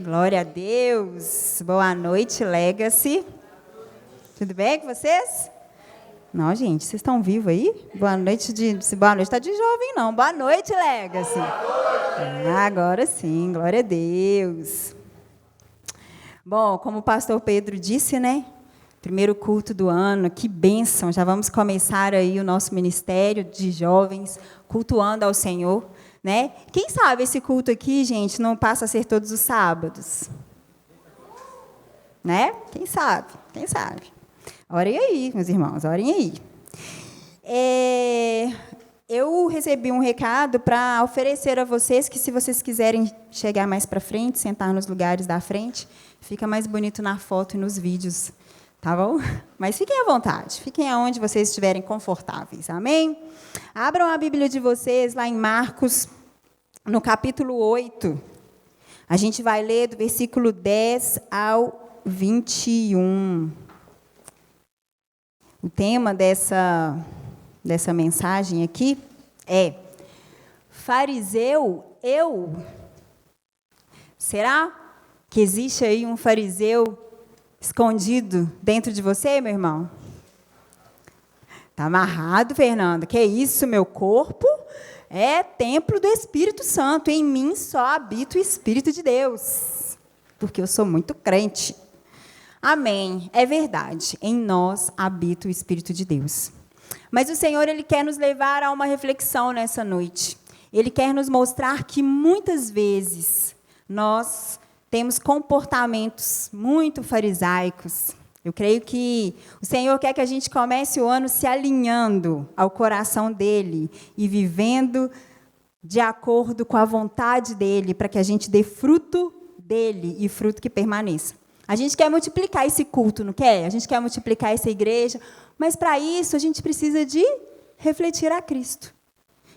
Glória a Deus. Boa noite, Legacy. Tudo bem com vocês? Não, gente, vocês estão vivos aí? Boa noite, está de jovem, não. Boa noite, Legacy. Agora sim, glória a Deus. Bom, como o pastor Pedro disse, né? Primeiro culto do ano, que bênção. Já vamos começar aí o nosso ministério de jovens, cultuando ao Senhor. Né? Quem sabe esse culto aqui, gente, não passa a ser todos os sábados? Né? Quem sabe? Quem sabe? Orem aí, meus irmãos, orem aí. Eu recebi um recado para oferecer a vocês que, se vocês quiserem chegar mais para frente, sentar nos lugares da frente, fica mais bonito na foto e nos vídeos, tá bom? Mas fiquem à vontade, fiquem aonde vocês estiverem confortáveis, amém? Abram a Bíblia de vocês lá em Marcos, no capítulo 8. A gente vai ler do versículo 10 ao 21. O tema dessa mensagem aqui é: fariseu, eu? Será que existe aí um fariseu escondido dentro de você, meu irmão? Está amarrado, Fernanda? Que isso, meu corpo é templo do Espírito Santo. Em mim só habita o Espírito de Deus, porque eu sou muito crente. Amém. É verdade. Em nós habita o Espírito de Deus. Mas o Senhor, Ele quer nos levar a uma reflexão nessa noite. Ele quer nos mostrar que muitas vezes nós temos comportamentos muito farisaicos. Eu creio que o Senhor quer que a gente comece o ano se alinhando ao coração dEle e vivendo de acordo com a vontade dEle, para que a gente dê fruto dEle e fruto que permaneça. A gente quer multiplicar esse culto, não quer? A gente quer multiplicar essa igreja, mas para isso a gente precisa de refletir a Cristo.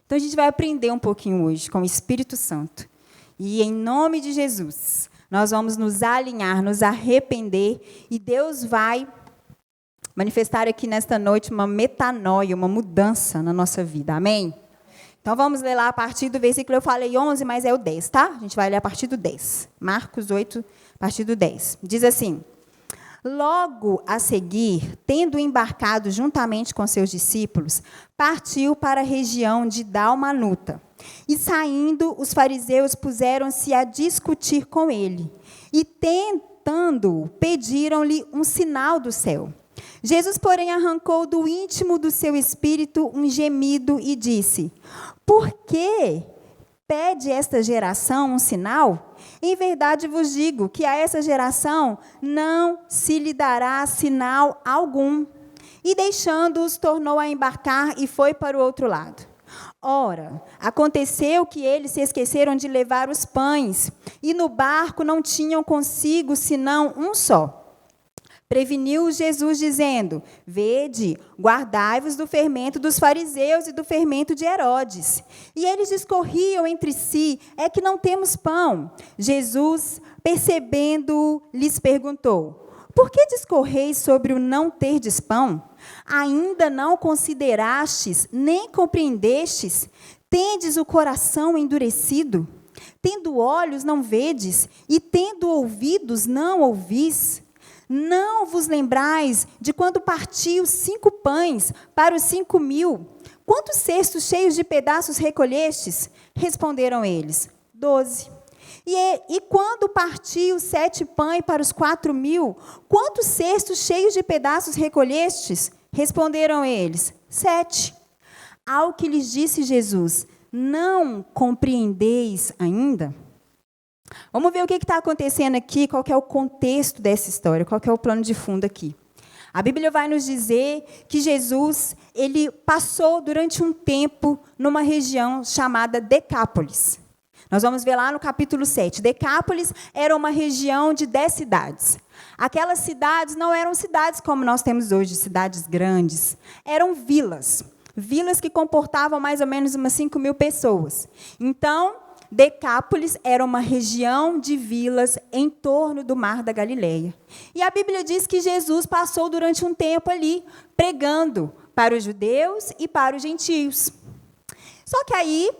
Então a gente vai aprender um pouquinho hoje com o Espírito Santo. E em nome de Jesus, nós vamos nos alinhar, nos arrepender, e Deus vai manifestar aqui nesta noite uma metanoia, uma mudança na nossa vida. Amém? Então vamos ler lá a partir do versículo, eu falei 11, mas é o 10, tá? A gente vai ler a partir do 10. Marcos 8, a partir do 10. Diz assim: logo a seguir, tendo embarcado juntamente com seus discípulos, partiu para a região de Dalmanuta. E saindo, os fariseus puseram-se a discutir com ele. E tentando, pediram-lhe um sinal do céu. Jesus, porém, arrancou do íntimo do seu espírito um gemido e disse: por que pede esta geração um sinal? Em verdade vos digo que a essa geração não se lhe dará sinal algum. E deixando-os, tornou a embarcar e foi para o outro lado. Ora, aconteceu que eles se esqueceram de levar os pães, e no barco não tinham consigo senão um só. Preveniu Jesus, dizendo: vede, guardai-vos do fermento dos fariseus e do fermento de Herodes. E eles discorriam entre si: é que não temos pão. Jesus, percebendo, lhes perguntou: por que discorreis sobre o não terdes pão? Ainda não considerastes, nem compreendestes? Tendes o coração endurecido? Tendo olhos, não vedes? E tendo ouvidos, não ouvis? Não vos lembrais de quando partiu 5 pães para os 5.000? Quantos cestos cheios de pedaços recolhestes? Responderam eles: 12. E quando partiu 7 pães para os 4.000, quantos cestos cheios de pedaços recolhestes? Responderam eles: 7. Ao que lhes disse Jesus: não compreendeis ainda? Vamos ver o que está acontecendo aqui, qual que é o contexto dessa história, qual que é o plano de fundo aqui. A Bíblia vai nos dizer que Jesus, ele passou durante um tempo numa região chamada Decápolis. Nós vamos ver lá no capítulo 7. Decápolis era uma região de 10 cidades. Aquelas cidades não eram cidades como nós temos hoje, cidades grandes. Eram vilas. Vilas que comportavam mais ou menos umas 5.000 pessoas. Então, Decápolis era uma região de vilas em torno do Mar da Galileia. E a Bíblia diz que Jesus passou durante um tempo ali, pregando para os judeus e para os gentios. Só que aí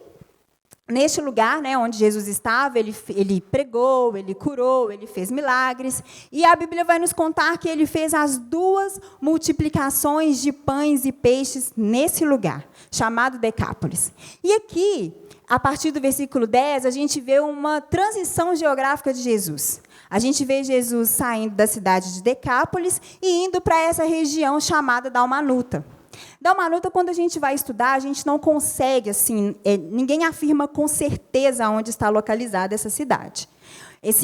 Neste lugar, né, onde Jesus estava, ele pregou, ele curou, ele fez milagres. E a Bíblia vai nos contar que ele fez as 2 multiplicações de pães e peixes nesse lugar, chamado Decápolis. E aqui, a partir do versículo 10, a gente vê uma transição geográfica de Jesus. A gente vê Jesus saindo da cidade de Decápolis e indo para essa região chamada Dalmanuta. Dalmanuta, quando a gente vai estudar, a gente não consegue, assim, ninguém afirma com certeza onde está localizada essa cidade,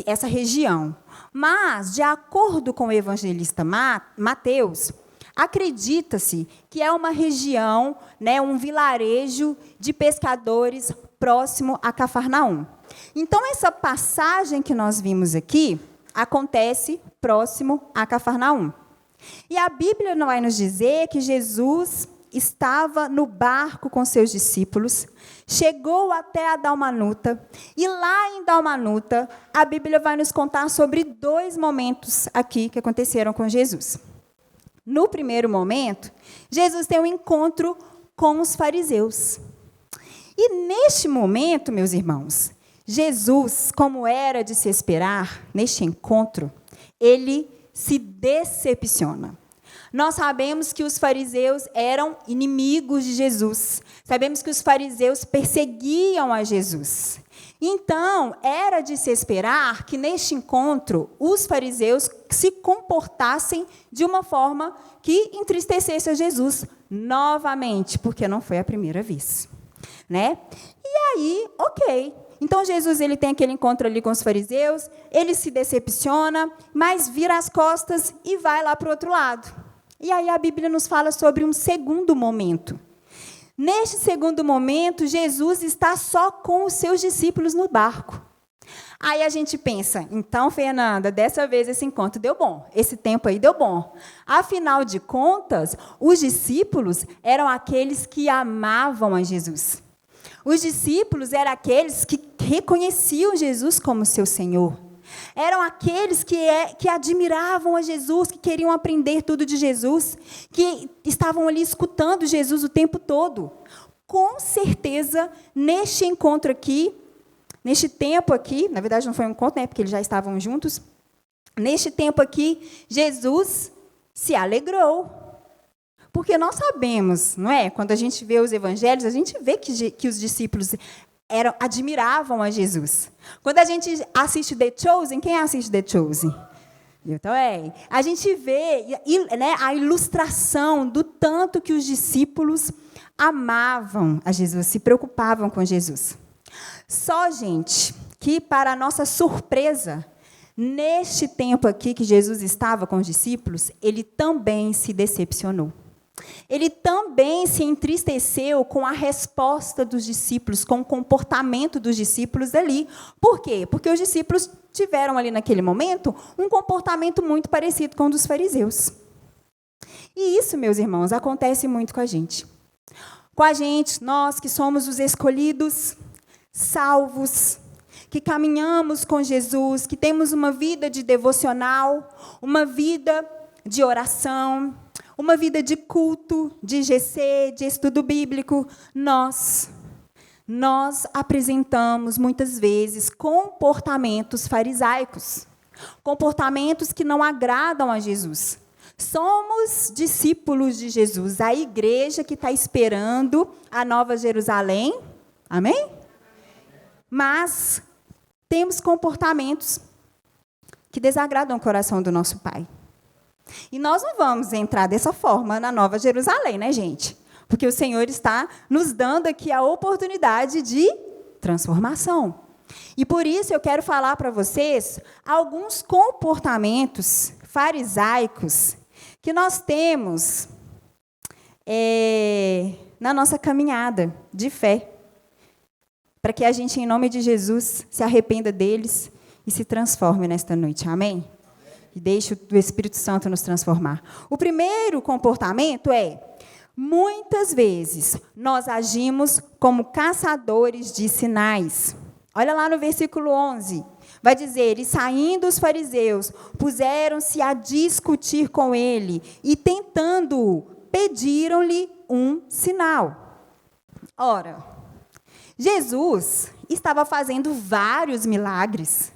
essa região. Mas, de acordo com o evangelista Mateus, acredita-se que é uma região, né, um vilarejo de pescadores próximo a Cafarnaum. Então, essa passagem que nós vimos aqui acontece próximo a Cafarnaum. E a Bíblia vai nos dizer que Jesus estava no barco com seus discípulos, chegou até a Dalmanuta, e lá em Dalmanuta, a Bíblia vai nos contar sobre 2 momentos aqui que aconteceram com Jesus. No primeiro momento, Jesus tem um encontro com os fariseus. E neste momento, meus irmãos, Jesus, como era de se esperar, neste encontro, ele se decepciona. Nós sabemos que os fariseus eram inimigos de Jesus. Sabemos que os fariseus perseguiam a Jesus. Então, era de se esperar que, neste encontro, os fariseus se comportassem de uma forma que entristecesse a Jesus novamente, porque não foi a primeira vez, né? E aí, ok. Então, Jesus ele tem aquele encontro ali com os fariseus, ele se decepciona, mas vira as costas e vai lá para o outro lado. E aí a Bíblia nos fala sobre um segundo momento. Neste segundo momento, Jesus está só com os seus discípulos no barco. Aí a gente pensa, então, Fernanda, dessa vez esse encontro deu bom, esse tempo aí deu bom. Afinal de contas, os discípulos eram aqueles que amavam a Jesus. Os discípulos eram aqueles que reconheciam Jesus como seu Senhor. Eram aqueles que admiravam a Jesus, que queriam aprender tudo de Jesus, que estavam ali escutando Jesus o tempo todo. Com certeza, neste encontro aqui, neste tempo aqui, na verdade não foi um encontro, né, porque eles já estavam juntos, neste tempo aqui, Jesus se alegrou. Porque nós sabemos, não é? Quando a gente vê os evangelhos, a gente vê que os discípulos admiravam a Jesus. Quando a gente assiste The Chosen, quem assiste The Chosen? Eu também. A gente vê, né, a ilustração do tanto que os discípulos amavam a Jesus, se preocupavam com Jesus. Só, gente, que para a nossa surpresa, neste tempo aqui que Jesus estava com os discípulos, ele também se decepcionou. Ele também se entristeceu com a resposta dos discípulos, com o comportamento dos discípulos ali. Por quê? Porque os discípulos tiveram ali naquele momento um comportamento muito parecido com o dos fariseus. E isso, meus irmãos, acontece muito com a gente. Com a gente, nós que somos os escolhidos, salvos, que caminhamos com Jesus, que temos uma vida de devocional, uma vida de oração, uma vida de culto, de GC, de estudo bíblico, nós apresentamos, muitas vezes, comportamentos farisaicos, comportamentos que não agradam a Jesus. Somos discípulos de Jesus, a igreja que está esperando a Nova Jerusalém, amém? Mas temos comportamentos que desagradam o coração do nosso Pai. E nós não vamos entrar dessa forma na Nova Jerusalém, né, gente? Porque o Senhor está nos dando aqui a oportunidade de transformação. E por isso eu quero falar para vocês alguns comportamentos farisaicos que nós temos na nossa caminhada de fé, para que a gente, em nome de Jesus, se arrependa deles e se transforme nesta noite. Amém? E deixe o Espírito Santo nos transformar. O primeiro comportamento é, muitas vezes, nós agimos como caçadores de sinais. Olha lá no versículo 11. Vai dizer, e saindo os fariseus, puseram-se a discutir com ele, e tentando-o, pediram-lhe um sinal. Ora, Jesus estava fazendo vários milagres.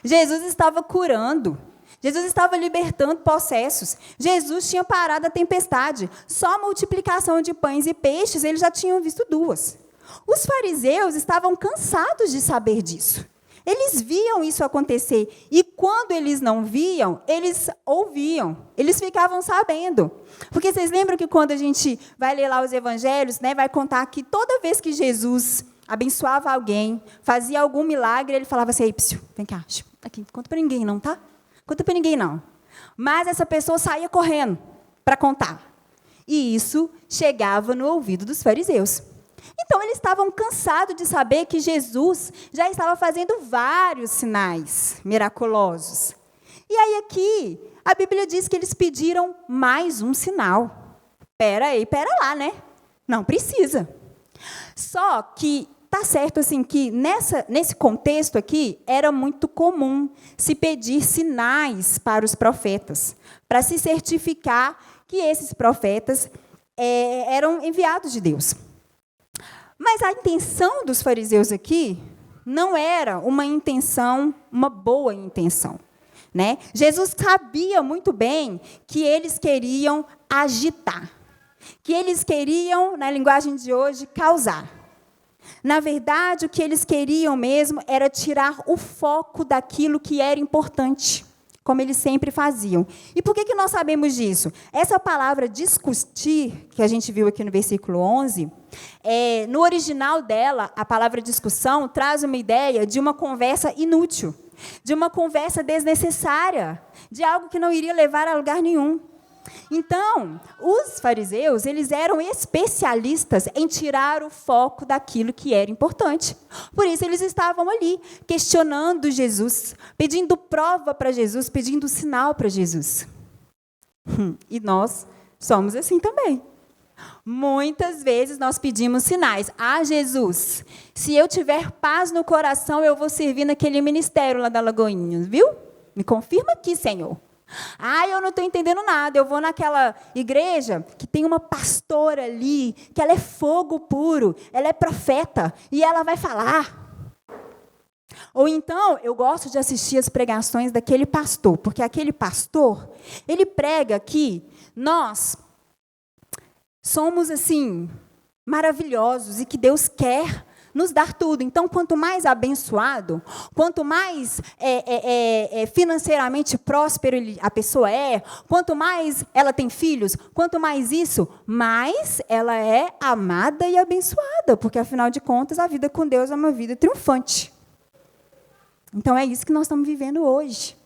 Jesus estava curando. Jesus estava libertando possessos. Jesus tinha parado a tempestade. Só a multiplicação de pães e peixes, eles já tinham visto 2. Os fariseus estavam cansados de saber disso. Eles viam isso acontecer. E quando eles não viam, eles ouviam. Eles ficavam sabendo. Porque vocês lembram que quando a gente vai ler lá os evangelhos, né, vai contar que toda vez que Jesus abençoava alguém, fazia algum milagre, ele falava assim: ei, psiu, vem cá, aqui, conta para ninguém não, tá? Conta para ninguém não. Mas essa pessoa saía correndo para contar. E isso chegava no ouvido dos fariseus. Então, eles estavam cansados de saber que Jesus já estava fazendo vários sinais miraculosos. E aí aqui, a Bíblia diz que eles pediram mais um sinal. Pera lá, né? Não precisa. Só que tá certo assim que nesse contexto aqui era muito comum se pedir sinais para os profetas, para se certificar que esses profetas eram enviados de Deus. Mas a intenção dos fariseus aqui não era uma boa intenção, né? Jesus sabia muito bem que eles queriam agitar, que eles queriam, na linguagem de hoje, causar. Na verdade, o que eles queriam mesmo era tirar o foco daquilo que era importante, como eles sempre faziam. E por que nós sabemos disso? Essa palavra discutir, que a gente viu aqui no versículo 11, no original dela, a palavra discussão traz uma ideia de uma conversa inútil, de uma conversa desnecessária, de algo que não iria levar a lugar nenhum. Então, os fariseus, eles eram especialistas em tirar o foco daquilo que era importante. Por isso, eles estavam ali, questionando Jesus, pedindo prova para Jesus, pedindo sinal para Jesus. E nós somos assim também. Muitas vezes nós pedimos sinais. Ah, Jesus, se eu tiver paz no coração, eu vou servir naquele ministério lá da Lagoinha, viu? Me confirma aqui, Senhor. Ah, eu não estou entendendo nada. Eu vou naquela igreja que tem uma pastora ali, que ela é fogo puro, ela é profeta, e ela vai falar. Ou então, eu gosto de assistir as pregações daquele pastor, porque aquele pastor, ele prega que nós somos, assim, maravilhosos e que Deus quer nos dar tudo. Então, quanto mais abençoado, quanto mais financeiramente próspero a pessoa é, quanto mais ela tem filhos, quanto mais isso, mais ela é amada e abençoada, porque, afinal de contas, a vida com Deus é uma vida triunfante. Então, é isso que nós estamos vivendo hoje.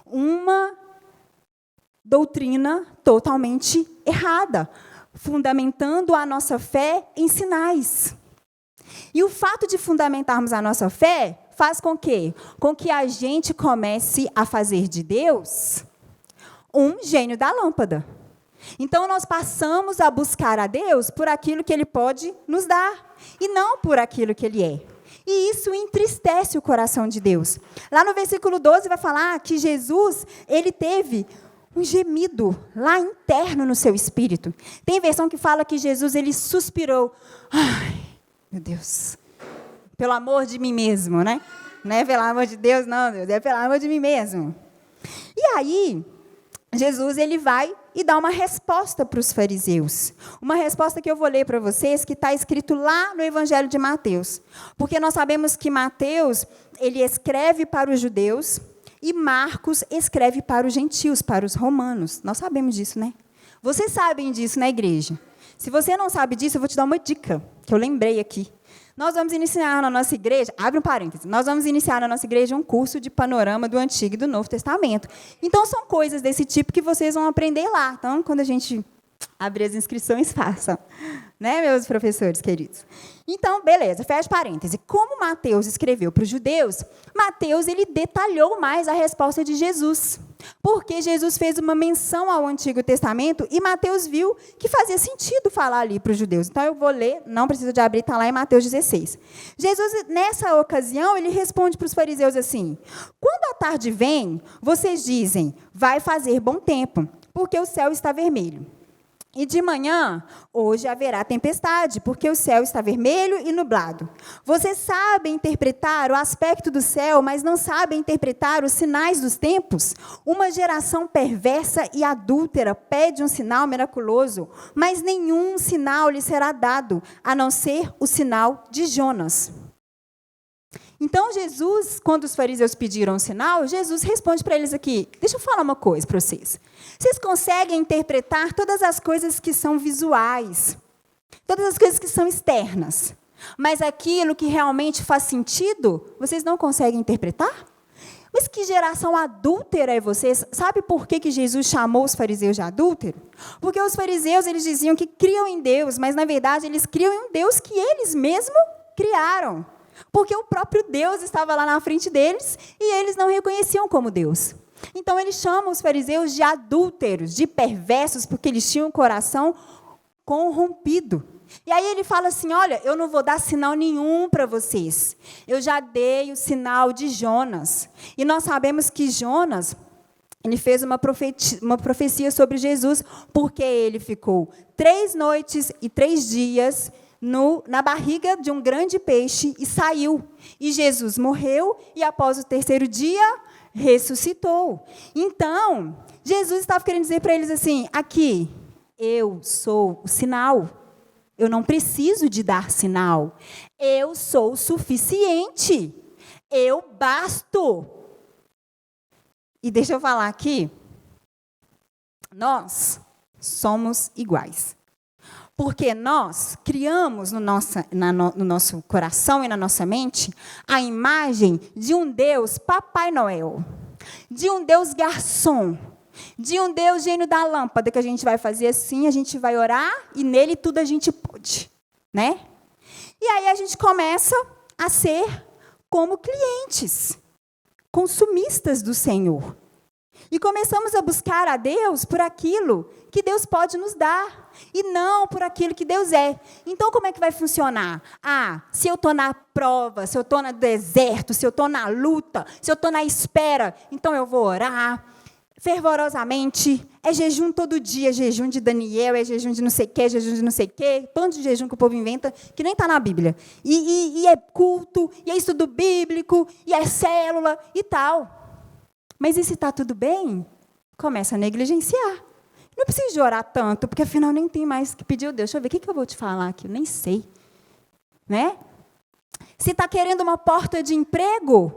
Uma doutrina totalmente errada, fundamentando a nossa fé em sinais. E o fato de fundamentarmos a nossa fé faz com que a gente comece a fazer de Deus um gênio da lâmpada. Então, nós passamos a buscar a Deus por aquilo que Ele pode nos dar, e não por aquilo que Ele é. E isso entristece o coração de Deus. Lá no versículo 12 vai falar que Jesus, ele teve um gemido lá interno no seu espírito. Tem versão que fala que Jesus, ele suspirou. Ai, meu Deus, pelo amor de mim mesmo, né? Não é pelo amor de Deus, não, Deus, é pelo amor de mim mesmo. E aí, Jesus, ele vai e dá uma resposta para os fariseus. Uma resposta que eu vou ler para vocês, que está escrito lá no Evangelho de Mateus. Porque nós sabemos que Mateus, ele escreve para os judeus, e Marcos escreve para os gentios, para os romanos. Nós sabemos disso, né? Vocês sabem disso na igreja. Se você não sabe disso, eu vou te dar uma dica, que eu lembrei aqui. Nós vamos iniciar na nossa igreja, abre um parênteses, nós vamos iniciar na nossa igreja um curso de panorama do Antigo e do Novo Testamento. Então, são coisas desse tipo que vocês vão aprender lá. Então, quando a gente abrir as inscrições, façam. Né, meus professores queridos? Então, beleza, fecha parêntese. Como Mateus escreveu para os judeus, Mateus, ele detalhou mais a resposta de Jesus. Porque Jesus fez uma menção ao Antigo Testamento e Mateus viu que fazia sentido falar ali para os judeus. Então, eu vou ler, não precisa de abrir, está lá em Mateus 16. Jesus, nessa ocasião, ele responde para os fariseus assim: quando a tarde vem, vocês dizem, vai fazer bom tempo, porque o céu está vermelho. E de manhã, hoje haverá tempestade, porque o céu está vermelho e nublado. Vocês sabem interpretar o aspecto do céu, mas não sabem interpretar os sinais dos tempos? Uma geração perversa e adúltera pede um sinal miraculoso, mas nenhum sinal lhe será dado, a não ser o sinal de Jonas. Então, Jesus, quando os fariseus pediram um sinal, Jesus responde para eles aqui, deixa eu falar uma coisa para vocês. Vocês conseguem interpretar todas as coisas que são visuais, todas as coisas que são externas, mas aquilo que realmente faz sentido, vocês não conseguem interpretar? Mas que geração adúltera é vocês? Sabe por que Jesus chamou os fariseus de adúltero? Porque os fariseus, eles diziam que criam em Deus, mas, na verdade, eles criam em um Deus que eles mesmos criaram. Porque o próprio Deus estava lá na frente deles e eles não reconheciam como Deus. Então, eles chamam os fariseus de adúlteros, de perversos, porque eles tinham um coração corrompido. E aí ele fala assim, olha, eu não vou dar sinal nenhum para vocês. Eu já dei o sinal de Jonas. E nós sabemos que Jonas, ele fez uma profecia sobre Jesus, porque ele ficou 3 noites e 3 dias na barriga de um grande peixe e saiu. E Jesus morreu e, após o 3º dia, ressuscitou. Então, Jesus estava querendo dizer para eles assim, aqui, eu sou o sinal. Eu não preciso de dar sinal. Eu sou o suficiente. Eu basto. E deixa eu falar aqui, nós somos iguais. Porque nós criamos no nosso coração e na nossa mente a imagem de um Deus Papai Noel, de um Deus garçom, de um Deus gênio da lâmpada, que a gente vai fazer assim, a gente vai orar e nele tudo a gente pode, né? E aí a gente começa a ser como clientes, consumistas do Senhor. E começamos a buscar a Deus por aquilo que Deus pode nos dar, e não por aquilo que Deus é. Então, como é que vai funcionar? Se eu estou na prova, se eu estou no deserto, se eu estou na luta, se eu estou na espera, então eu vou orar fervorosamente. É jejum todo dia, jejum de Daniel, é jejum de não sei o quê, jejum de não sei o quê, tanto de jejum que o povo inventa, que nem está na Bíblia. E é culto, e é estudo bíblico, e é célula e tal. Mas e se está tudo bem? Começa a negligenciar. Não precisa orar tanto, porque afinal nem tem mais que pedir a Deus. Deixa eu ver, o que eu vou te falar aqui? Eu nem sei. Né? Se está querendo uma porta de emprego,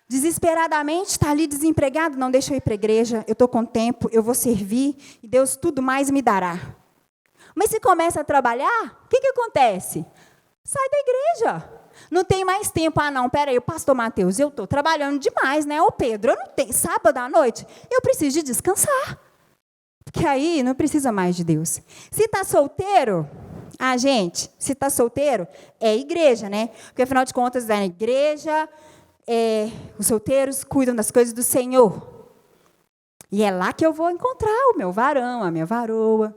desesperadamente está ali desempregado, não, deixa eu ir para a igreja, eu estou com tempo, eu vou servir, e Deus tudo mais me dará. Mas se começa a trabalhar, o que acontece? Sai da igreja. Não tem mais tempo. Não, peraí, o pastor Mateus, eu estou trabalhando demais, né? Ô Pedro, eu não tenho, sábado à noite, eu preciso de descansar. Porque aí não precisa mais de Deus. Se está solteiro, gente, se está solteiro, é igreja, né? Porque, afinal de contas, na igreja, os solteiros cuidam das coisas do Senhor. E é lá que eu vou encontrar o meu varão, a minha varoa.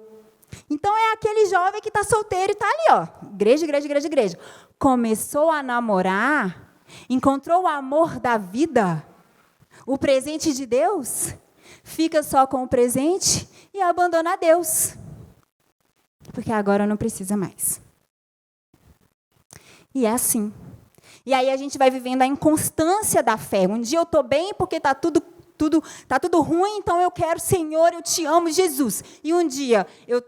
Então, é aquele jovem que está solteiro e está ali, ó, igreja, igreja, igreja, igreja. Começou a namorar, encontrou o amor da vida, o presente de Deus, fica só com o presente e abandona Deus. Porque agora não precisa mais. E é assim. E aí a gente vai vivendo a inconstância da fé. Um dia eu estou bem porque está tudo ruim, então eu quero, Senhor, eu te amo, Jesus. E um dia um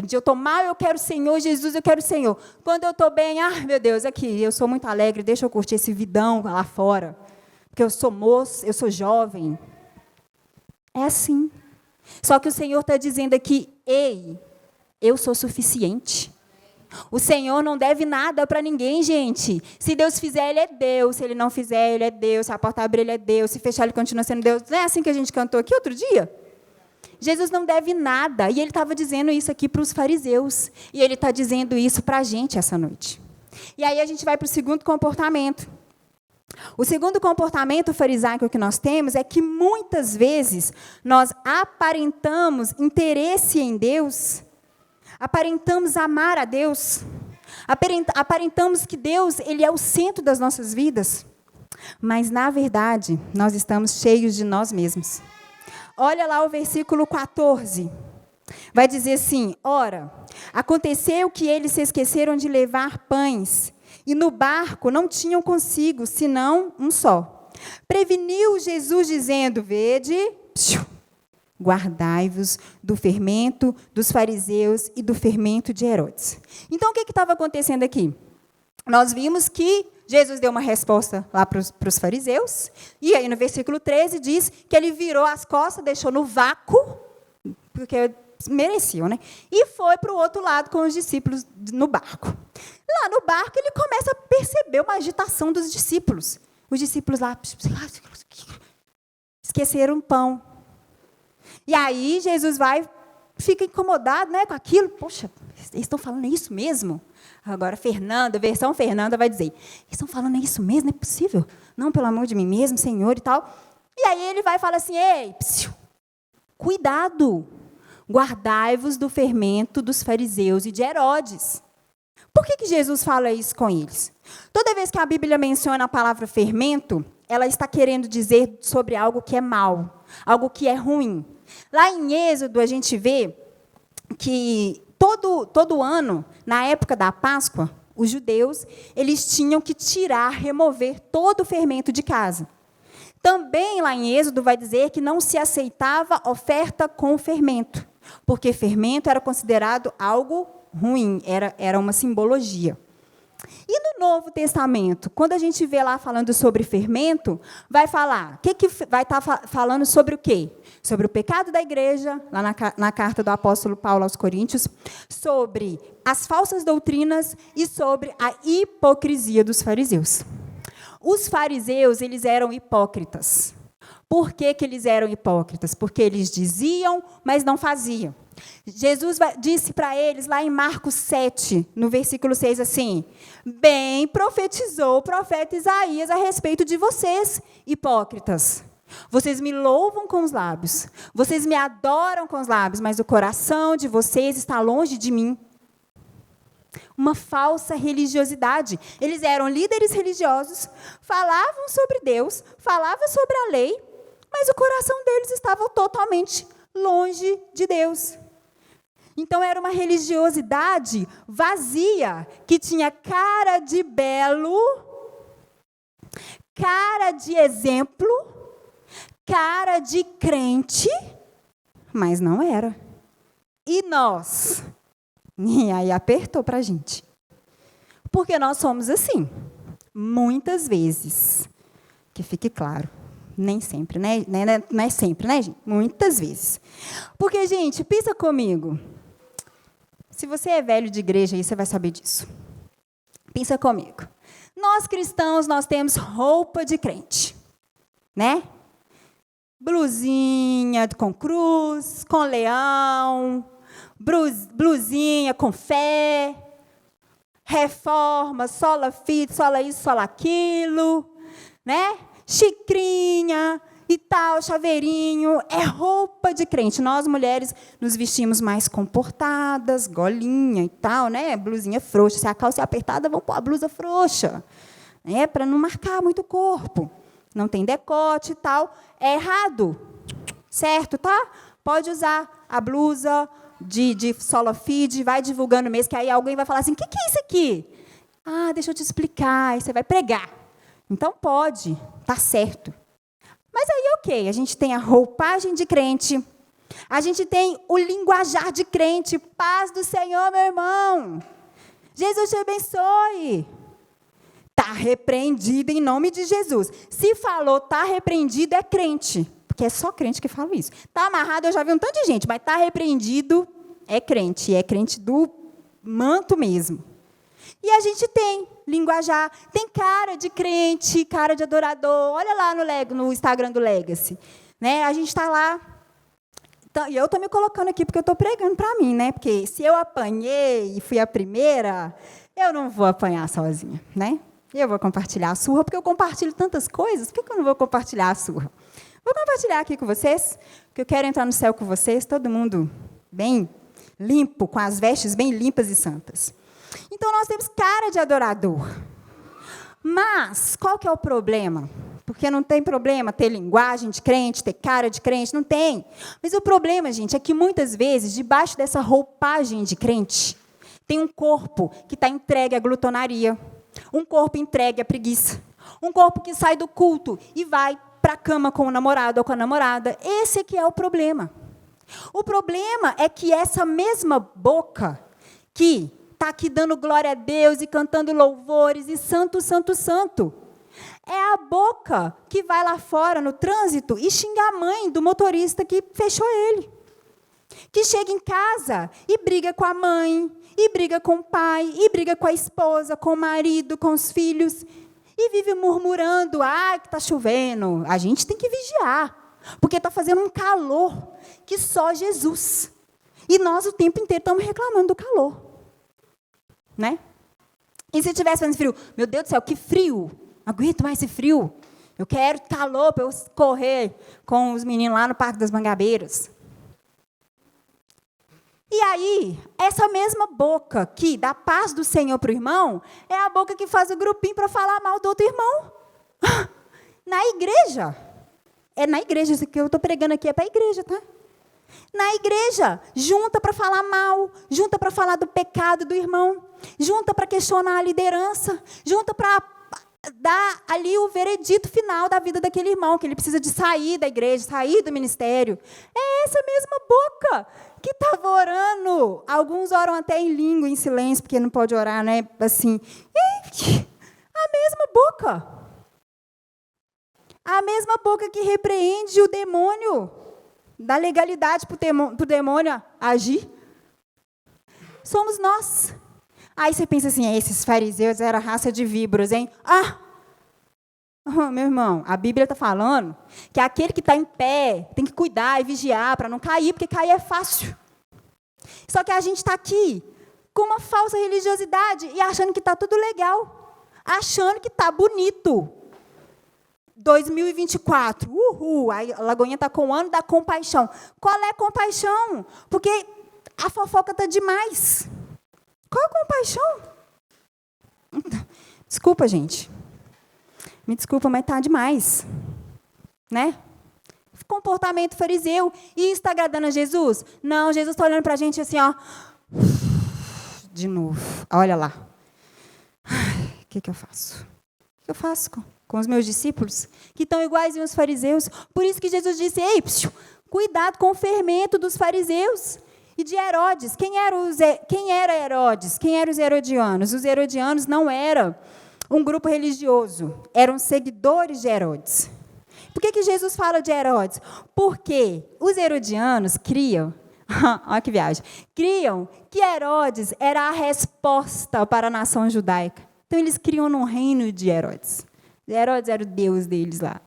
dia eu estou mal, eu quero Senhor, Jesus, eu quero Senhor. Quando eu estou bem, meu Deus, aqui, eu sou muito alegre, deixa eu curtir esse vidão lá fora. Porque eu sou moço, eu sou jovem. É assim. Só que o Senhor está dizendo aqui, ei, eu sou suficiente. O Senhor não deve nada para ninguém, gente. Se Deus fizer, Ele é Deus. Se Ele não fizer, Ele é Deus. Se a porta abrir, Ele é Deus. Se fechar, Ele continua sendo Deus. Não é assim que a gente cantou aqui outro dia? Jesus não deve nada. E Ele estava dizendo isso aqui para os fariseus. E Ele está dizendo isso para a gente essa noite. E aí a gente vai para o segundo comportamento. O segundo comportamento farisaico que nós temos é que muitas vezes nós aparentamos interesse em Deus, aparentamos amar a Deus, aparentamos que Deus ele é o centro das nossas vidas, mas, na verdade, nós estamos cheios de nós mesmos. Olha lá o versículo 14. Vai dizer assim: ora, aconteceu que eles se esqueceram de levar pães, e no barco não tinham consigo, senão um só. Preveniu Jesus dizendo: vede, guardai-vos do fermento dos fariseus e do fermento de Herodes. Então, o que estava acontecendo aqui? Nós vimos que Jesus deu uma resposta lá para os fariseus, e aí no versículo 13 diz que ele virou as costas, deixou no vácuo, porque mereciam, né? E foi para o outro lado com os discípulos no barco. Lá no barco, ele começa a perceber uma agitação dos discípulos. Os discípulos lá esqueceram o pão. E aí Jesus fica incomodado, né, com aquilo. Poxa, eles estão falando isso mesmo? Agora, Fernanda, versão Fernanda, vai dizer: eles estão falando isso mesmo? Não é possível? Não, pelo amor de mim mesmo, Senhor, e tal. E aí ele vai e fala assim: ei, cuidado, guardai-vos do fermento dos fariseus e de Herodes. Por que Jesus fala isso com eles? Toda vez que a Bíblia menciona a palavra fermento, ela está querendo dizer sobre algo que é mal, algo que é ruim. Lá em Êxodo, a gente vê que todo ano, na época da Páscoa, os judeus eles tinham que remover todo o fermento de casa. Também lá em Êxodo vai dizer que não se aceitava oferta com fermento, porque fermento era considerado algo ruim, era uma simbologia. E no Novo Testamento, quando a gente vê lá falando sobre fermento, vai falar, vai estar falando sobre o quê? Sobre o pecado da igreja, lá na carta do apóstolo Paulo aos Coríntios, sobre as falsas doutrinas e sobre a hipocrisia dos fariseus. Os fariseus, eles eram hipócritas. Por que eles eram hipócritas? Porque eles diziam, mas não faziam. Jesus disse para eles, lá em Marcos 7, no versículo 6, assim: bem profetizou o profeta Isaías a respeito de vocês, hipócritas. Vocês me louvam com os lábios, vocês me adoram com os lábios, mas o coração de vocês está longe de mim. Uma falsa religiosidade. Eles eram líderes religiosos, falavam sobre Deus, falavam sobre a lei, mas o coração deles estava totalmente longe de Deus. Então, era uma religiosidade vazia, que tinha cara de belo, cara de exemplo, cara de crente, mas não era. E nós? E aí apertou para a gente. Porque nós somos assim, muitas vezes. Que fique claro. Nem sempre, né? Não é sempre, né, gente? Muitas vezes. Porque, gente, pensa comigo. Se você é velho de igreja, aí você vai saber disso. Pensa comigo. Nós cristãos, nós temos roupa de crente, né? Blusinha com cruz, com leão, blusinha com fé, reforma, sola fita, sola isso, sola aquilo, né? Xicrinha e tal, chaveirinho, é roupa de crente. Nós, mulheres, nos vestimos mais comportadas, golinha e tal, né? Blusinha frouxa. Se a calça é apertada, vamos pôr a blusa frouxa, né? Para não marcar muito o corpo. Não tem decote e tal. É errado, certo, tá? Pode usar a blusa de sola feed, vai divulgando mesmo, que aí alguém vai falar assim: o que é isso aqui? Ah, deixa eu te explicar. Aí você vai pregar. Então, pode, tá certo. Mas aí, ok, a gente tem a roupagem de crente, a gente tem o linguajar de crente. Paz do Senhor, meu irmão. Jesus te abençoe. Está repreendido em nome de Jesus. Se falou está repreendido, é crente. Porque é só crente que fala isso. Está amarrado, eu já vi um tanto de gente, mas está repreendido, é crente do manto mesmo. E a gente tem linguajar, tem cara de crente, cara de adorador. Olha lá no Instagram do Legacy. Né? A gente está lá. Então, e eu estou me colocando aqui porque eu estou pregando para mim, né? Porque se eu apanhei e fui a primeira, eu não vou apanhar sozinha, né? Eu vou compartilhar a surra, porque eu compartilho tantas coisas, por que eu não vou compartilhar a surra? Vou compartilhar aqui com vocês, porque eu quero entrar no céu com vocês, todo mundo bem limpo, com as vestes bem limpas e santas. Então, nós temos cara de adorador. Mas, qual que é o problema? Porque não tem problema ter linguagem de crente, ter cara de crente, não tem. Mas o problema, gente, é que muitas vezes, debaixo dessa roupagem de crente, tem um corpo que está entregue à glutonaria, um corpo entregue à preguiça, um corpo que sai do culto e vai para a cama com o namorado ou com a namorada. Esse é que é o problema. O problema é que essa mesma boca que está aqui dando glória a Deus e cantando louvores e santo, santo, santo, é a boca que vai lá fora no trânsito e xinga a mãe do motorista que fechou ele. Que chega em casa e briga com a mãe, e briga com o pai, e briga com a esposa, com o marido, com os filhos, e vive murmurando, que está chovendo. A gente tem que vigiar, porque está fazendo um calor que só Jesus. E nós o tempo inteiro estamos reclamando do calor. Né? E se estivesse fazendo frio? Meu Deus do céu, que frio! Não aguento mais esse frio. Eu quero calor para eu correr com os meninos lá no Parque das Mangabeiras. E aí, essa mesma boca que dá paz do Senhor para o irmão, é a boca que faz o grupinho para falar mal do outro irmão. Na igreja. É na igreja, isso que eu estou pregando aqui é para a igreja, tá? Na igreja, junta para falar mal, junta para falar do pecado do irmão, junta para questionar a liderança, junta para dar ali o veredito final da vida daquele irmão, que ele precisa de sair da igreja, sair do ministério. É essa mesma boca que estava orando. Alguns oram até em língua, em silêncio, porque não pode orar, né? Assim, a mesma boca. A mesma boca que repreende o demônio, dá legalidade para o demônio agir. Somos nós. Aí você pensa assim, esses fariseus eram raça de víboras, hein? Meu irmão, a Bíblia está falando que aquele que está em pé tem que cuidar e vigiar para não cair, porque cair é fácil. Só que a gente está aqui com uma falsa religiosidade e achando que está tudo legal, achando que está bonito. 2024, a Lagoinha está com o ano da compaixão. Qual é a compaixão? Porque a fofoca está demais. Qual a compaixão? Desculpa, gente. Me desculpa, mas está demais. Né? Comportamento fariseu. E isso está agradando a Jesus? Não, Jesus está olhando para a gente assim, ó. De novo. Olha lá. O que eu faço? O que eu faço com os meus discípulos? Que estão iguais aos fariseus. Por isso que Jesus disse, ei, cuidado com o fermento dos fariseus. E de Herodes. Quem era Herodes? Quem eram os herodianos? Os herodianos não eram um grupo religioso. Eram seguidores de Herodes. Por que Jesus fala de Herodes? Porque os herodianos criam, olha que viagem, criam que Herodes era a resposta para a nação judaica. Então, eles criam um reino de Herodes. Herodes era o Deus deles lá.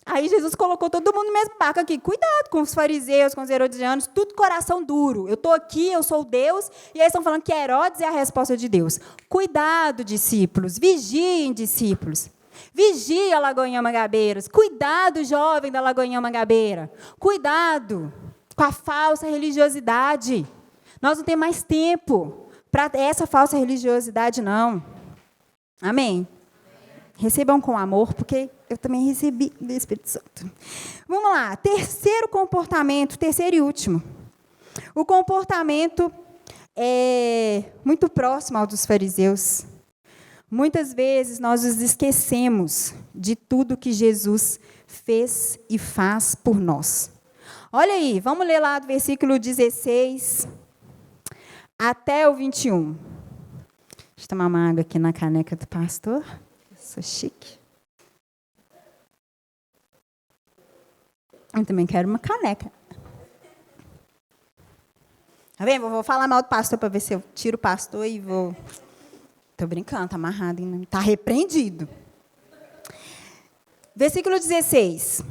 Aí Jesus colocou todo mundo no mesmo barco aqui. Cuidado com os fariseus, com os herodianos, tudo coração duro. Eu estou aqui, eu sou Deus, e eles estão falando que Herodes é a resposta de Deus. Cuidado, discípulos, vigiem, discípulos. Vigia, Lagoinha Mangabeiras. Cuidado, jovem da Lagoinha Mangabeira. Cuidado com a falsa religiosidade. Nós não temos mais tempo para essa falsa religiosidade, não. Amém? Recebam com amor, porque eu também recebi do Espírito Santo. Vamos lá. Terceiro comportamento, terceiro e último. O comportamento é muito próximo ao dos fariseus. Muitas vezes nós nos esquecemos de tudo que Jesus fez e faz por nós. Olha aí, vamos ler lá do versículo 16 até o 21. Deixa eu tomar uma água aqui na caneca do pastor. Sou chique. Eu também quero uma caneca. Tá vendo? Vou falar mal do pastor para ver se eu tiro o pastor e vou... Estou brincando, está amarrado, está repreendido. Versículo 16.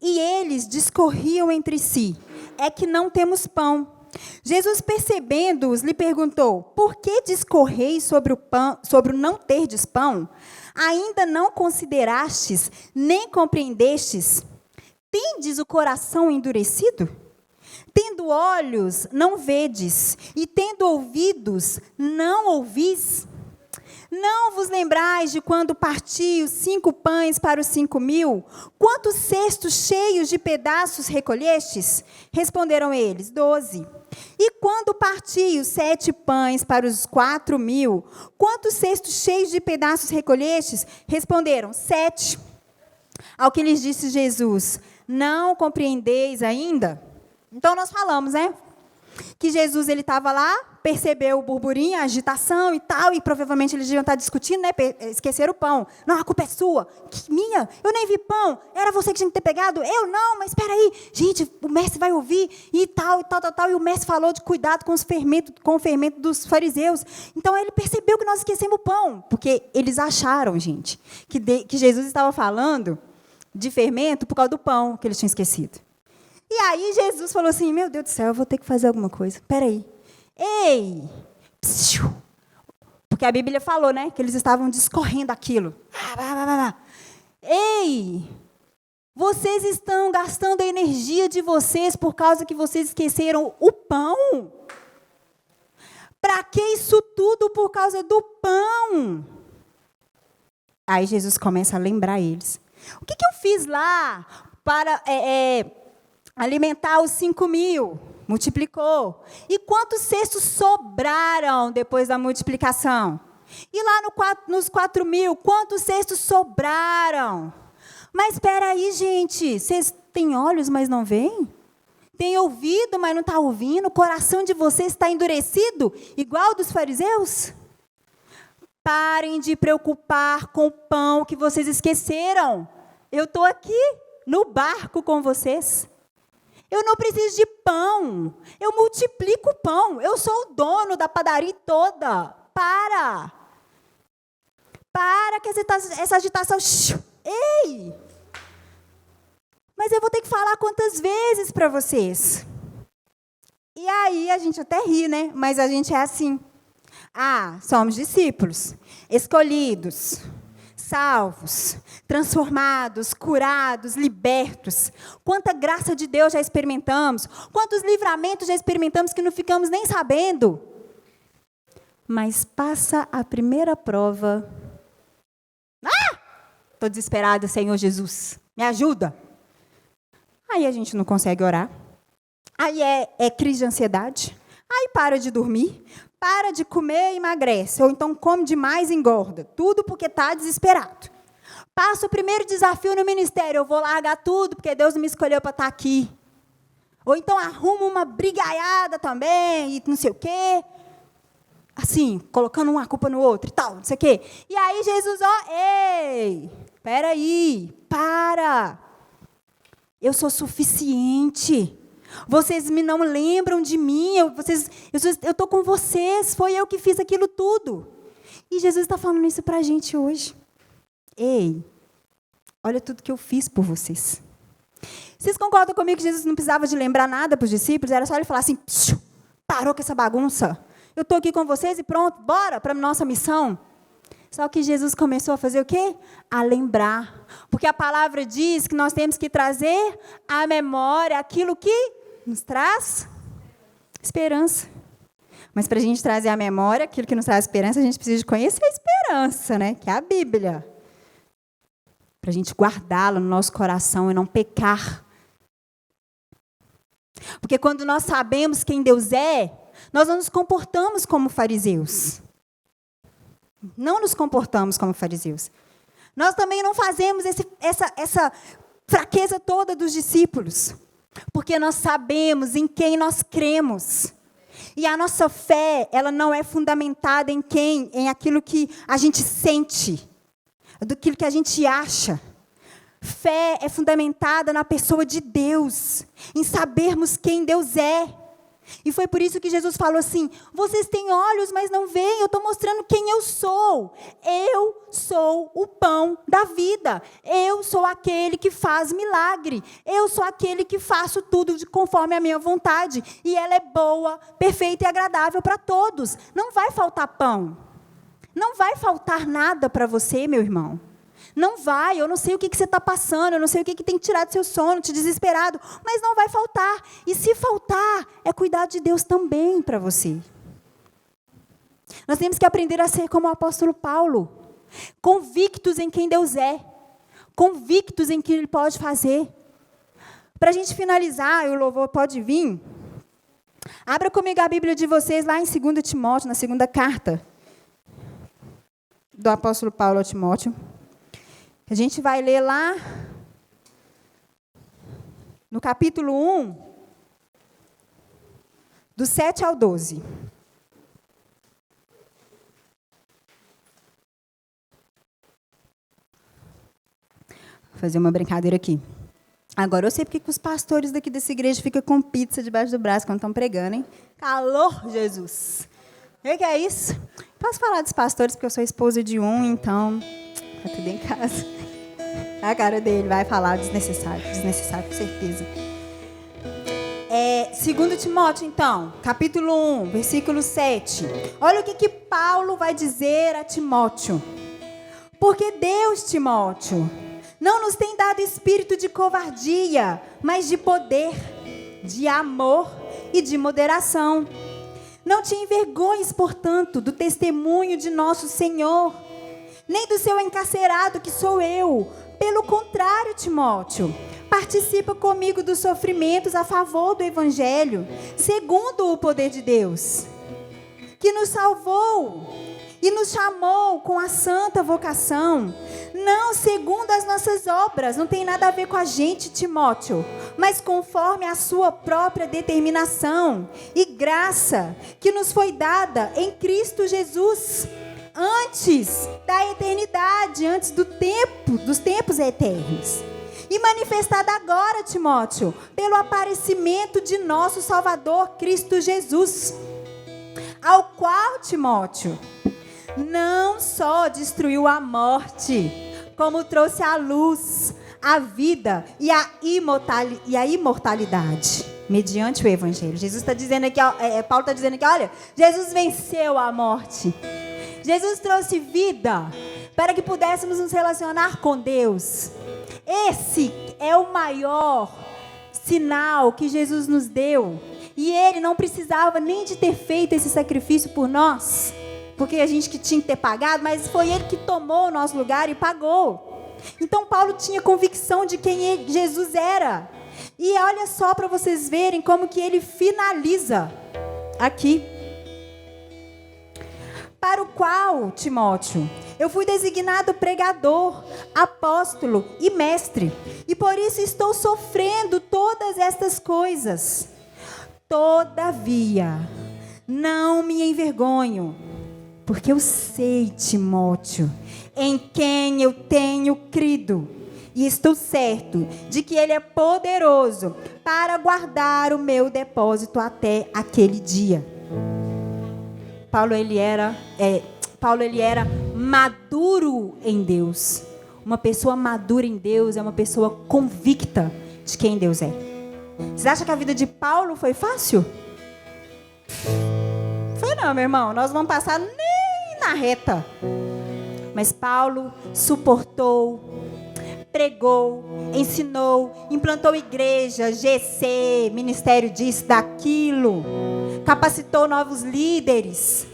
E eles discorriam entre si, é que não temos pão. Jesus, percebendo-os, lhe perguntou, por que discorreis sobre o não terdes pão? Ainda não considerastes, nem compreendestes? Tendes o coração endurecido? Tendo olhos, não vedes, e tendo ouvidos, não ouvis? Não vos lembrais de quando parti os 5 pães para os 5.000? Quantos cestos cheios de pedaços recolhestes? Responderam eles, 12. E quando parti os 7 pães para os 4.000? Quantos cestos cheios de pedaços recolhestes? Responderam, 7. Ao que lhes disse Jesus, não compreendeis ainda? Então nós falamos, né? Que Jesus, ele estava lá, percebeu o burburinho, a agitação e tal, e provavelmente eles deviam estar discutindo, né? Esqueceram o pão. Não, a culpa é sua. Que minha? Eu nem vi pão. Era você que tinha que ter pegado? Eu não, mas espera aí. Gente, o mestre vai ouvir e tal. E o mestre falou de cuidado com o fermento dos fariseus. Então, ele percebeu que nós esquecemos o pão. Porque eles acharam, gente, que Jesus estava falando de fermento por causa do pão que eles tinham esquecido. E aí Jesus falou assim, meu Deus do céu, eu vou ter que fazer alguma coisa. Espera aí. Ei! Psiu. Porque a Bíblia falou, né, que eles estavam discorrendo aquilo. Ei! Vocês estão gastando a energia de vocês por causa que vocês esqueceram o pão? Para que isso tudo por causa do pão? Aí Jesus começa a lembrar eles. O que eu fiz lá para alimentar os 5.000? Multiplicou. E quantos cestos sobraram depois da multiplicação? E lá nos 4.000, quantos cestos sobraram? Mas espera aí, gente. Vocês têm olhos, mas não veem? Tem ouvido, mas não está ouvindo? O coração de vocês está endurecido, igual dos fariseus? Parem de preocupar com o pão que vocês esqueceram. Eu estou aqui, no barco com vocês. Eu não preciso de pão. Eu multiplico o pão. Eu sou o dono da padaria toda. Para com essa agitação. Ei! Mas eu vou ter que falar quantas vezes para vocês? E aí a gente até ri, né? Mas a gente é assim. Somos discípulos, escolhidos, salvos, transformados, curados, libertos. Quanta graça de Deus já experimentamos, quantos livramentos já experimentamos que não ficamos nem sabendo. Mas passa a primeira prova. Estou desesperada, Senhor Jesus, me ajuda. Aí a gente não consegue orar. Aí é crise de ansiedade. Aí para de dormir. Para de comer e emagrece, ou então come demais e engorda. Tudo porque está desesperado. Passa o primeiro desafio no ministério, eu vou largar tudo, porque Deus me escolheu para estar aqui. Ou então arruma uma brigaiada também, e não sei o quê. Assim, colocando uma culpa no outro e tal, não sei o quê. E aí Jesus, ei, espera aí, para. Eu sou suficiente. Vocês não lembram de mim, eu estou com vocês, foi eu que fiz aquilo tudo. E Jesus está falando isso para a gente hoje. Ei, olha tudo que eu fiz por vocês. Vocês concordam comigo que Jesus não precisava de lembrar nada para os discípulos? Era só ele falar assim, parou com essa bagunça. Eu estou aqui com vocês e pronto, bora para a nossa missão. Só que Jesus começou a fazer o quê? A lembrar. Porque a palavra diz que nós temos que trazer à memória aquilo que nos traz esperança. Mas para a gente trazer à memória aquilo que nos traz esperança, a gente precisa de conhecer a esperança, né? Que é a Bíblia. Para a gente guardá-la no nosso coração e não pecar. Porque quando nós sabemos quem Deus é, nós não nos comportamos como fariseus. Não nos comportamos como fariseus. Nós também não fazemos essa fraqueza toda dos discípulos. Porque nós sabemos em quem nós cremos. E a nossa fé, ela não é fundamentada em quem? Em aquilo que a gente sente. Daquilo que a gente acha. Fé é fundamentada na pessoa de Deus. Em sabermos quem Deus é. E foi por isso que Jesus falou assim, vocês têm olhos, mas não veem, eu estou mostrando quem eu sou. Eu sou o pão da vida. Eu sou aquele que faz milagre. Eu sou aquele que faço tudo conforme a minha vontade. E ela é boa, perfeita e agradável para todos. Não vai faltar pão. Não vai faltar nada para você, meu irmão. Não vai, eu não sei o que você está passando, eu não sei o que tem tirado seu sono, te desesperado, mas não vai faltar. E se faltar, é cuidado de Deus também para você. Nós temos que aprender a ser como o apóstolo Paulo, convictos em quem Deus é, convictos em que Ele pode fazer. Para a gente finalizar, e o louvor pode vir, abra comigo a Bíblia de vocês lá em 2 Timóteo, na segunda carta do apóstolo Paulo ao Timóteo. A gente vai ler lá no capítulo 1, do 7 ao 12. Vou fazer uma brincadeira aqui. Agora, eu sei porque que os pastores daqui dessa igreja ficam com pizza debaixo do braço quando estão pregando, hein? Calor, Jesus! O que é isso? Posso falar dos pastores, porque eu sou esposa de um, então tá tudo em casa. A cara dele vai falar desnecessário com certeza. 2 Timóteo, então, capítulo 1, versículo 7. Olha o que Paulo vai dizer a Timóteo. Porque Deus, Timóteo, não nos tem dado espírito de covardia, mas de poder, de amor e de moderação. Não te envergonhes, portanto, do testemunho de nosso Senhor, nem do seu encarcerado, que sou eu. Pelo contrário, Timóteo, participa comigo dos sofrimentos a favor do Evangelho, segundo o poder de Deus, que nos salvou e nos chamou com a santa vocação, não segundo as nossas obras, não tem nada a ver com a gente, Timóteo, mas conforme a sua própria determinação e graça que nos foi dada em Cristo Jesus, antes da eternidade, antes dos tempos eternos, e manifestada agora, Timóteo, pelo aparecimento de nosso Salvador Cristo Jesus, ao qual, Timóteo, não só destruiu a morte, como trouxe à luz a vida e a imortalidade, mediante o Evangelho. Jesus está dizendo aqui, Paulo está dizendo aqui, olha, Jesus venceu a morte. Jesus trouxe vida para que pudéssemos nos relacionar com Deus. Esse é o maior sinal que Jesus nos deu. E Ele não precisava nem de ter feito esse sacrifício por nós, porque a gente que tinha que ter pagado, mas foi Ele que tomou o nosso lugar e pagou. Então Paulo tinha convicção de quem Jesus era. E olha só para vocês verem como que ele finaliza aqui. Para o qual, Timóteo, eu fui designado pregador, apóstolo e mestre, e por isso estou sofrendo todas estas coisas. Todavia, não me envergonho, porque eu sei, Timóteo, em quem eu tenho crido, e estou certo de que Ele é poderoso para guardar o meu depósito até aquele dia. Paulo ele era maduro em Deus. Uma pessoa madura em Deus é uma pessoa convicta de quem Deus é. Vocês acham que a vida de Paulo foi fácil? Foi não, meu irmão. Nós vamos passar nem na reta. Mas Paulo suportou, pregou, ensinou, implantou igreja, GC, ministério disso, daquilo, capacitou novos líderes,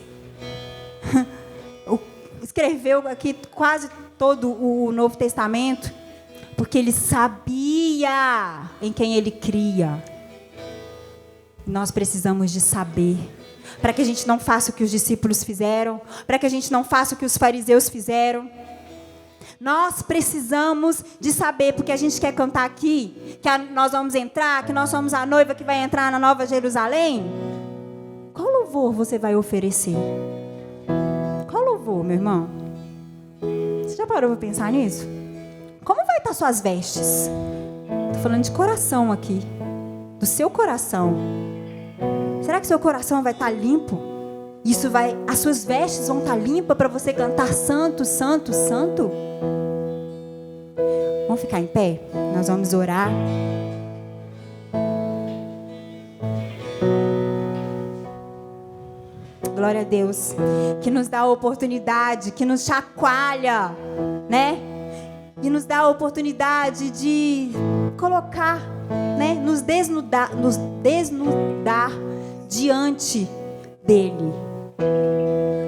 escreveu aqui quase todo o Novo Testamento, porque ele sabia em quem ele cria. Nós precisamos de saber, para que a gente não faça o que os discípulos fizeram, para que a gente não faça o que os fariseus fizeram. Nós precisamos de saber, porque a gente quer cantar aqui, que nós vamos entrar, que nós somos a noiva que vai entrar na Nova Jerusalém. Qual louvor você vai oferecer? Qual louvor, meu irmão? Você já parou para pensar nisso? Como vai estar suas vestes? Estou falando de coração aqui, do seu coração. Será que seu coração vai estar limpo? As suas vestes vão estar limpas para você cantar santo, santo, santo? Vamos ficar em pé? Nós vamos orar. Glória a Deus, que nos dá a oportunidade, que nos chacoalha, né? E nos dá a oportunidade de colocar, né? Nos desnudar diante dele.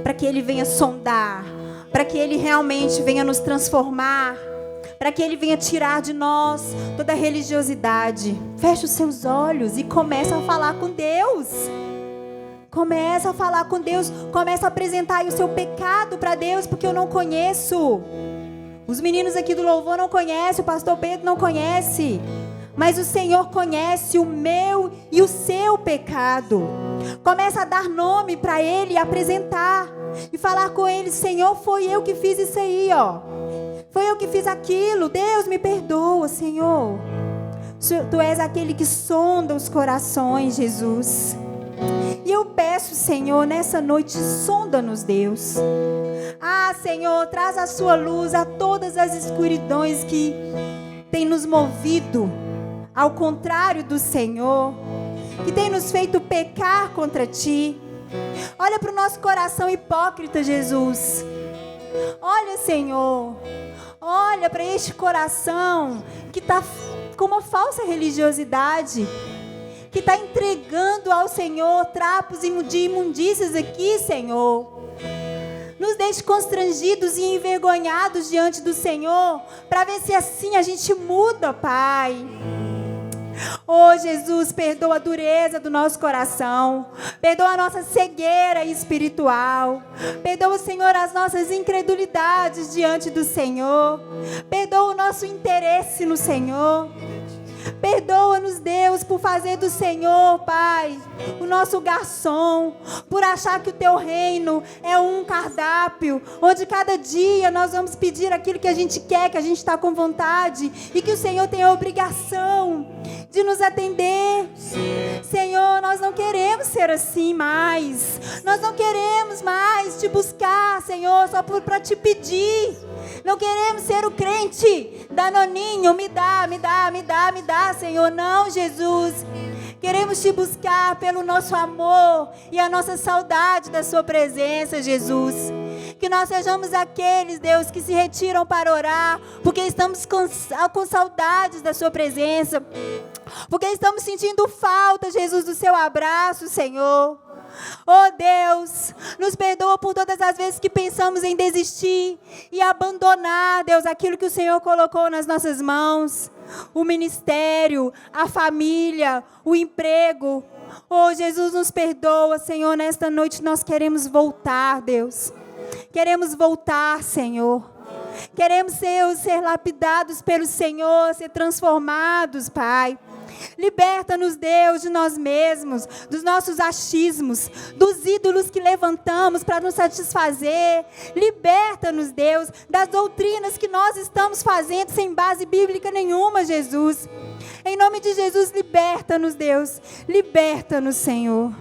para que Ele venha sondar, para que Ele realmente venha nos transformar, para que Ele venha tirar de nós toda a religiosidade. Feche os seus olhos e começa a falar com Deus. Começa a falar com Deus, começa a apresentar aí o seu pecado para Deus, porque eu não conheço. Os meninos aqui do louvor não conhecem, o pastor Pedro não conhece. Mas o Senhor conhece o meu e o seu pecado. Começa a dar nome para Ele, apresentar e falar com Ele: Senhor, foi eu que fiz isso aí, ó. Foi eu que fiz aquilo. Deus, me perdoa, Senhor. Tu és aquele que sonda os corações, Jesus. E eu peço, Senhor, nessa noite, sonda-nos, Deus. Ah, Senhor, traz a sua luz a todas as escuridões que tem nos movido ao contrário do Senhor, que tem nos feito pecar contra Ti. Olha para o nosso coração hipócrita, Jesus. Olha, Senhor, olha para este coração que está com uma falsa religiosidade, que está entregando ao Senhor trapos de imundícias aqui, Senhor. Nos deixe constrangidos e envergonhados diante do Senhor, para ver se assim a gente muda, Pai. Oh, Jesus, perdoa a dureza do nosso coração, perdoa a nossa cegueira espiritual, perdoa, Senhor, as nossas incredulidades diante do Senhor, perdoa o nosso interesse no Senhor. Perdoa-nos, Deus, por fazer do Senhor, Pai, o nosso garçom, por achar que o Teu reino é um cardápio, onde cada dia nós vamos pedir aquilo que a gente quer, que a gente está com vontade, e que o Senhor tem a obrigação de nos atender. Senhor, nós não queremos ser assim mais, nós não queremos mais Te buscar, Senhor, só para Te pedir. Não queremos ser o crente danoninho, me dá, Senhor. Não, Jesus. Queremos Te buscar pelo nosso amor e a nossa saudade da Sua presença, Jesus. Que nós sejamos aqueles, Deus, que se retiram para orar, porque estamos com saudades da Sua presença, porque estamos sentindo falta, Jesus, do Seu abraço, Senhor. Oh Deus, nos perdoa por todas as vezes que pensamos em desistir e abandonar, Deus, aquilo que o Senhor colocou nas nossas mãos. O ministério, a família, o emprego. Oh Jesus, nos perdoa, Senhor, nesta noite nós queremos voltar, Deus. Queremos voltar, Senhor. Queremos ser lapidados pelo Senhor, ser transformados, Pai. Liberta-nos, Deus, de nós mesmos, dos nossos achismos, dos ídolos que levantamos para nos satisfazer. Liberta-nos, Deus, das doutrinas que nós estamos fazendo sem base bíblica nenhuma, Jesus. Em nome de Jesus, liberta-nos, Deus. Liberta-nos, Senhor.